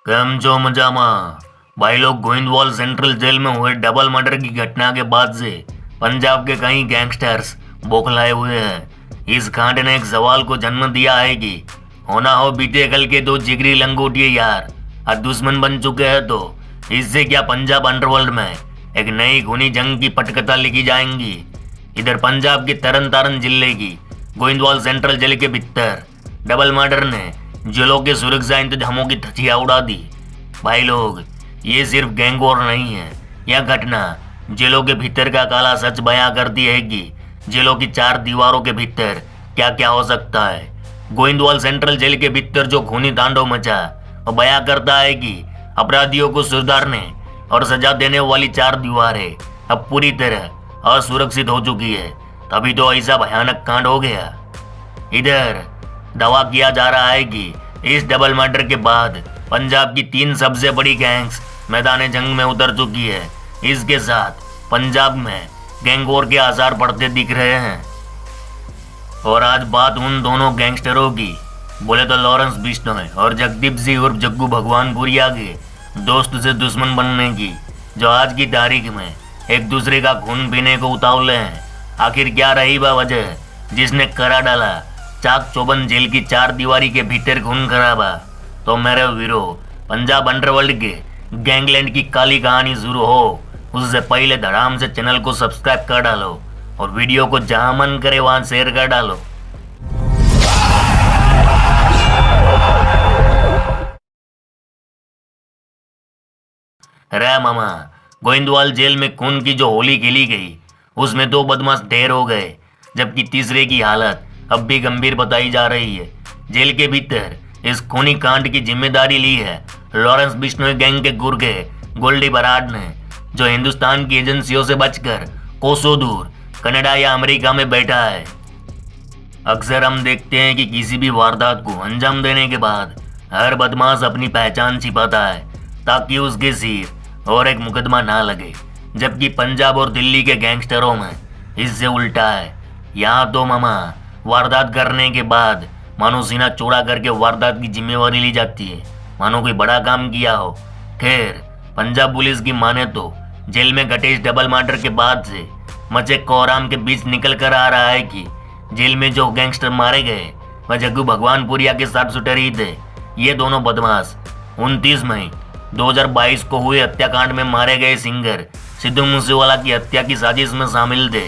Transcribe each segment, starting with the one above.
केम जो मजामा। भाई लोग, गोइंदवाल सेंट्रल जेल में हुए डबल मर्डर की घटना के बाद से पंजाब के कई गैंगस्टर्स बौखलाए हुए हैं। इस कांड ने एक सवाल को जन्म दिया है कि होना हो बीते कल के दो जिगरी लंगोटिए यार आज दुश्मन बन चुके हैं, तो इससे क्या पंजाब अंडरवर्ल्ड में एक नई खूनी जंग की पटकथा लिखी जाएंगी। इधर पंजाब के तरन तारन जिले की गोइंदवाल सेंट्रल जेल के भीतर डबल मर्डर ने जेलों के सुरक्षा इंतजामों की धज्जियां उड़ा दी। भाई लोग, ये सिर्फ गैंग वॉर नहीं है, यह घटना जेलों के भीतर का काला सच बयां करती है कि जेलों की चार दीवारों के भीतर क्या क्या हो सकता है। गोइंदवाल सेंट्रल जेल के भीतर जो खूनी तांडव मचा वो बयां करता है कि अपराधियों को सुधारने और सजा देने वाली चार दीवारें अब पूरी तरह असुरक्षित हो चुकी है, तभी तो ऐसा भयानक कांड हो गया। इधर दावा किया जा रहा है कि इस डबल मर्डर के बाद पंजाब की तीन सबसे बड़ी गैंग्स मैदान जंग में उतर चुकी है। इसके साथ पंजाब में गैंग वॉर के आसार पड़ते दिख रहे हैं। और आज बात उन दोनों गैंगस्टरों की, बोले तो लॉरेंस बिश्नोई और जगदीप सिंह उर्फ जग्गू भगवानपुरिया के दोस्त से दुश्मन बनने की, जो आज की तारीख में एक दूसरे का खून पीने को उतावले हैं। आखिर क्या रही वह वजह जिसने करा डाला चाक चौबंद जेल की चार दीवारी के भीतर खून खराबा। तो मेरे वीरो, पंजाब अंडरवर्ल्ड के गैंगलैंड की काली कहानी शुरू हो उससे पहले धड़ाम से चैनल को सब्सक्राइब कर डालो और वीडियो को जहां मन करे वहां शेयर कर डालो। रे मामा, गोइंदवाल जेल में खून की जो होली खेली गई उसमें दो बदमाश ढेर हो गए, जबकि तीसरे की हालत अब भी गंभीर बताई जा रही है। जेल के भीतर इस खूनी कांड की जिम्मेदारी ली है लॉरेंस बिश्नोई गैंग के गुर्गे गोल्डी बराड ने, जो हिंदुस्तान की एजेंसियों से बचकर कोसों दूर कनाडा या अमेरिका में बैठा है। अक्सर हम देखते हैं कि किसी भी वारदात को अंजाम देने के बाद हर बदमाश अपनी पहचान छिपाता है ताकि उसके सिर और एक मुकदमा ना लगे, जबकि पंजाब और दिल्ली के गैंगस्टरों में इससे उल्टा है। यहाँ तो मामा वारदात करने के बाद मानो सीना चौड़ा करके वारदात की जिम्मेवारी ली जाती है, मानो कोई बड़ा काम किया हो। खैर, पंजाब पुलिस की माने तो जेल में घटे इस डबल मर्डर के बाद से मचे कोहराम के बीच निकल कर आ रहा है कि जेल में जो गैंगस्टर मारे गए वह जग्गू भगवानपुरिया के साथ शूटर ही थे। ये दोनों बदमाश 29 मई 2022 को हुए हत्याकांड में मारे गए सिंगर सिद्धू मूसेवाला की हत्या की साजिश में शामिल थे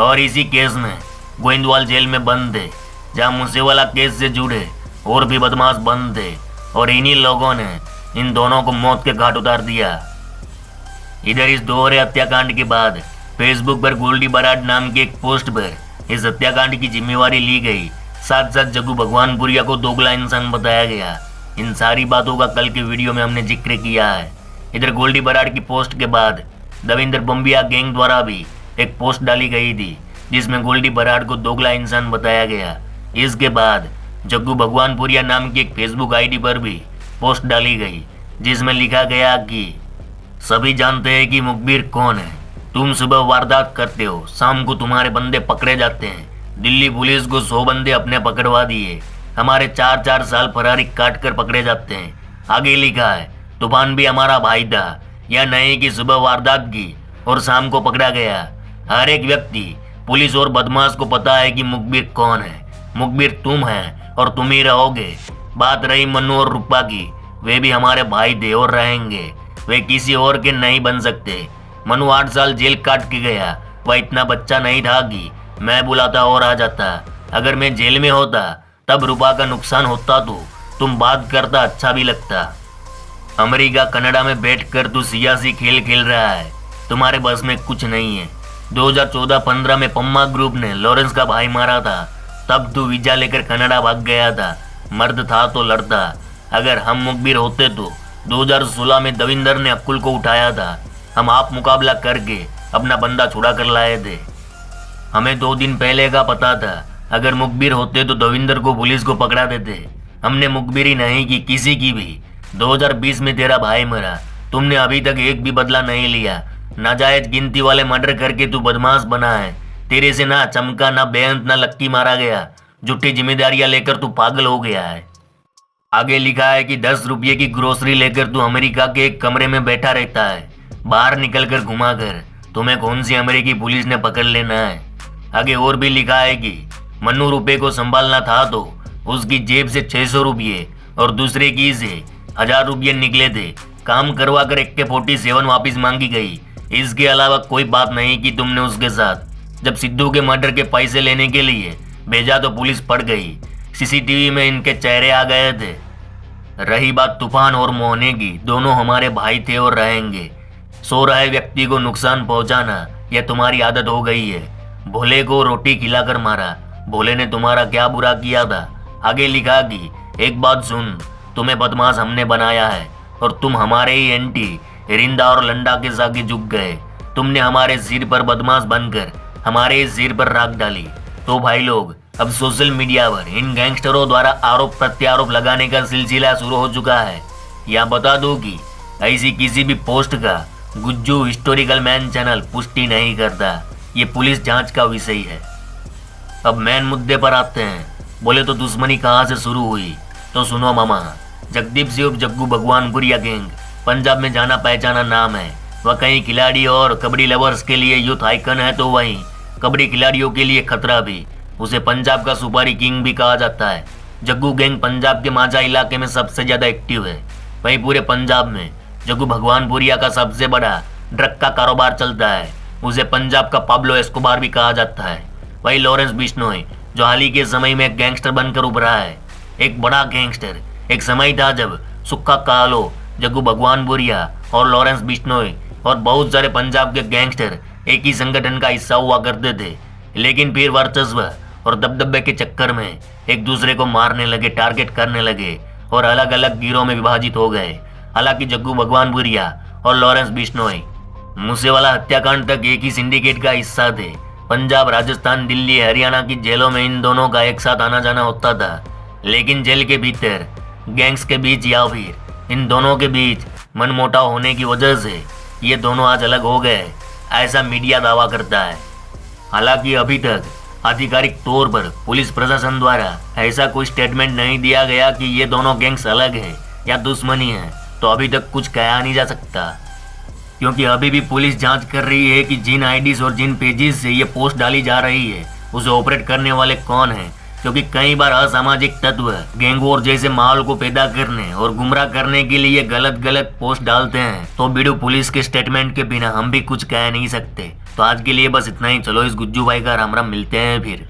और इसी केस में गोइंदवाल जेल में बंद थे, जहां मूसेवाला केस से जुड़े और भी बदमाश बंद थे और इन्हीं लोगों ने इन दोनों को मौत के घाट उतार दिया। इधर इस दोहरे हत्याकांड के बाद फेसबुक पर गोल्डी बराड नाम की एक पोस्ट पर इस हत्याकांड की जिम्मेवारी ली गई। साथ साथ जग्गू भगवानपुरिया को दोगला इंसान बताया गया। इन सारी बातों का कल के वीडियो में हमने जिक्र किया है। इधर गोल्डी बराड की पोस्ट के बाद दविंदर बम्बिया गैंग द्वारा भी एक पोस्ट डाली गई थी जिसमें गोल्डी बराड को दोगला इंसान बताया गया। इसके बाद जग्गू भगवानपुरिया नाम की एक फेसबुक आईडी पर भी पोस्ट डाली गई जिसमें लिखा गया कि सभी जानते हैं कि मुखबिर कौन है। तुम सुबह वारदात करते हो, शाम को तुम्हारे बंदे पकड़े जाते हैं। दिल्ली पुलिस को 100 बंदे अपने पकड़वा दिए, हमारे 4-4 साल फरारी काट कर पकड़े जाते हैं। आगे लिखा है तूफान भी हमारा भाई था, यह नहीं कि सुबह वारदात की और शाम को पकड़ा गया। हर एक व्यक्ति, पुलिस और बदमाश को पता है कि मुखबिर कौन है। मुखबिर तुम है और तुम ही रहोगे। बात रही मनु और रूपा की, वे भी हमारे भाई थे और रहेंगे, वे किसी और के नहीं बन सकते। मनु 8 साल जेल काट के गया, वह इतना बच्चा नहीं था कि मैं बुलाता और आ जाता। अगर मैं जेल में होता तब रूपा का नुकसान होता तो तुम बात करता, अच्छा भी लगता। अमेरिका कनाडा में बैठकर तू सियासी खेल खेल रहा है, तुम्हारे बस में कुछ नहीं है। 2014-15 में पम्मा ग्रुप ने लॉरेंस का भाई मारा था, तब तू वीजा लेकर कनाडा भाग गया था। मर्द था तो लड़ता। अगर हम मुखबिर होते तो 2016 में दविंदर ने अक्कुल को उठाया था, हम आप मुकाबला करके अपना बंदा छुड़ा कर लाए थे। हमें 2 दिन पहले का पता था, अगर मुखबिर होते तो दविंदर को पुलिस को पकड़ा देते। हमने मुखबिरी नहीं की किसी की भी। 2020 में तेरा भाई मरा, तुमने अभी तक एक भी बदला नहीं लिया। नाजायज गिनती वाले मर्डर करके तू बदमाश बना है। तेरे से ना चमका, ना बेअंत, ना लक्की मारा गया। झूठी जिम्मेदारियां लेकर तू पागल हो गया है। आगे लिखा है कि 10 रुपये की ग्रोसरी लेकर तू अमेरिका के एक कमरे में बैठा रहता है, बाहर निकलकर घुमा कर तुम्हें कौन सी अमेरिकी पुलिस ने पकड़ लेना है। आगे और भी लिखा है कि मन्नू रुपए को संभालना था तो उसकी जेब से 600 रुपये और दूसरे की से 1000 रुपये निकले थे। काम करवा कर AK-47 वापिस मांगी गई। इसके अलावा कोई बात नहीं कि तुमने उसके साथ जब सिद्धू के मर्डर के पैसे लेने के लिए भेजा तो पुलिस पड़ गई। CCTV में इनके चेहरे आ गए थे। रही बात तूफान और मोहने की, दोनों हमारे भाई थे और रहेंगे। सो रहे व्यक्ति को नुकसान पहुंचाना यह तुम्हारी आदत हो गई है। भोले को रोटी खिलाकर मारा, भोले ने तुम्हारा क्या बुरा किया था। आगे लिखा कि एक बात सुन, तुम्हें बदमाश हमने बनाया है और तुम हमारे ही एंटी रिंदा और लंडा के आगे झुक गए। तुमने हमारे सिर पर बदमाश बनकर हमारे ही सिर पर राख डाली। तो भाई लोग, अब सोशल मीडिया पर इन गैंगस्टरों द्वारा आरोप प्रत्यारोप लगाने का सिलसिला शुरू हो चुका है। यह बता दो कि ऐसी किसी भी पोस्ट का गुज्जू हिस्टोरिकल मैन चैनल पुष्टि नहीं करता। ये पुलिस जांच का विषय है। अब मेन मुद्दे पर आते हैं। बोले तो दुश्मनी कहाँ से शुरू हुई, तो सुनो मामा। जगदीप सिंह जग्गू भगवानपुरिया गैंग पंजाब में जाना पहचाना नाम है। वह कई खिलाड़ी और कबड्डी लवर्स के लिए यूथ आइकन है, तो वहीं कबड्डी खिलाड़ियों के लिए खतरा भी। उसे पंजाब का सुपारी किंग भी कहा जाता है। जग्गू गैंग पंजाब के माझा इलाके में सबसे ज्यादा एक्टिव है। वहीं पूरे पंजाब में जग्गू भगवानपुरिया का सबसे बड़ा ड्रग का कारोबार चलता है। उसे पंजाब का पाब्लो एस्कोबार भी कहा जाता है। वही लॉरेंस बिश्नोई, जो हाल ही के समय में एक गैंगस्टर बनकर उभरा है, एक बड़ा गैंगस्टर। एक समय था जब सुक्का कालो, जग्गू भगवानपुरिया और लॉरेंस बिश्नोई और बहुत सारे पंजाब के गैंगस्टर एक ही संगठन का हिस्सा हुआ करते थे। लेकिन फिर वर्चस्व और दबदबे के चक्कर में एक दूसरे को मारने लगे, टारगेट करने लगे और अलग अलग गिरोह में विभाजित हो गए। हालांकि जग्गू भगवानपुरिया और लॉरेंस बिश्नोई मूसेवाला हत्याकांड तक एक ही सिंडिकेट का हिस्सा थे। पंजाब, राजस्थान, दिल्ली, हरियाणा की जेलों में इन दोनों का एक साथ आना जाना होता था। लेकिन जेल के भीतर गैंग्स के बीच या फिर इन दोनों के बीच मनमुटाव होने की वजह से ये दोनों आज अलग हो गए, ऐसा मीडिया दावा करता है। हालांकि अभी तक आधिकारिक तौर पर पुलिस प्रशासन द्वारा ऐसा कोई स्टेटमेंट नहीं दिया गया कि ये दोनों गैंग्स अलग है या दुश्मनी है, तो अभी तक कुछ कहा नहीं जा सकता। क्योंकि अभी भी पुलिस जांच कर रही है कि जिन आईडीज और जिन पेजेस से ये पोस्ट डाली जा रही है उसे ऑपरेट करने वाले कौन हैं। क्योंकि कई बार असामाजिक तत्व गैंग वॉर जैसे माहौल को पैदा करने और गुमराह करने के लिए गलत पोस्ट डालते हैं, तो बीडू पुलिस के स्टेटमेंट के बिना हम भी कुछ कह नहीं सकते। तो आज के लिए बस इतना ही। चलो इस गुज्जू भाई का राम राम, मिलते हैं फिर।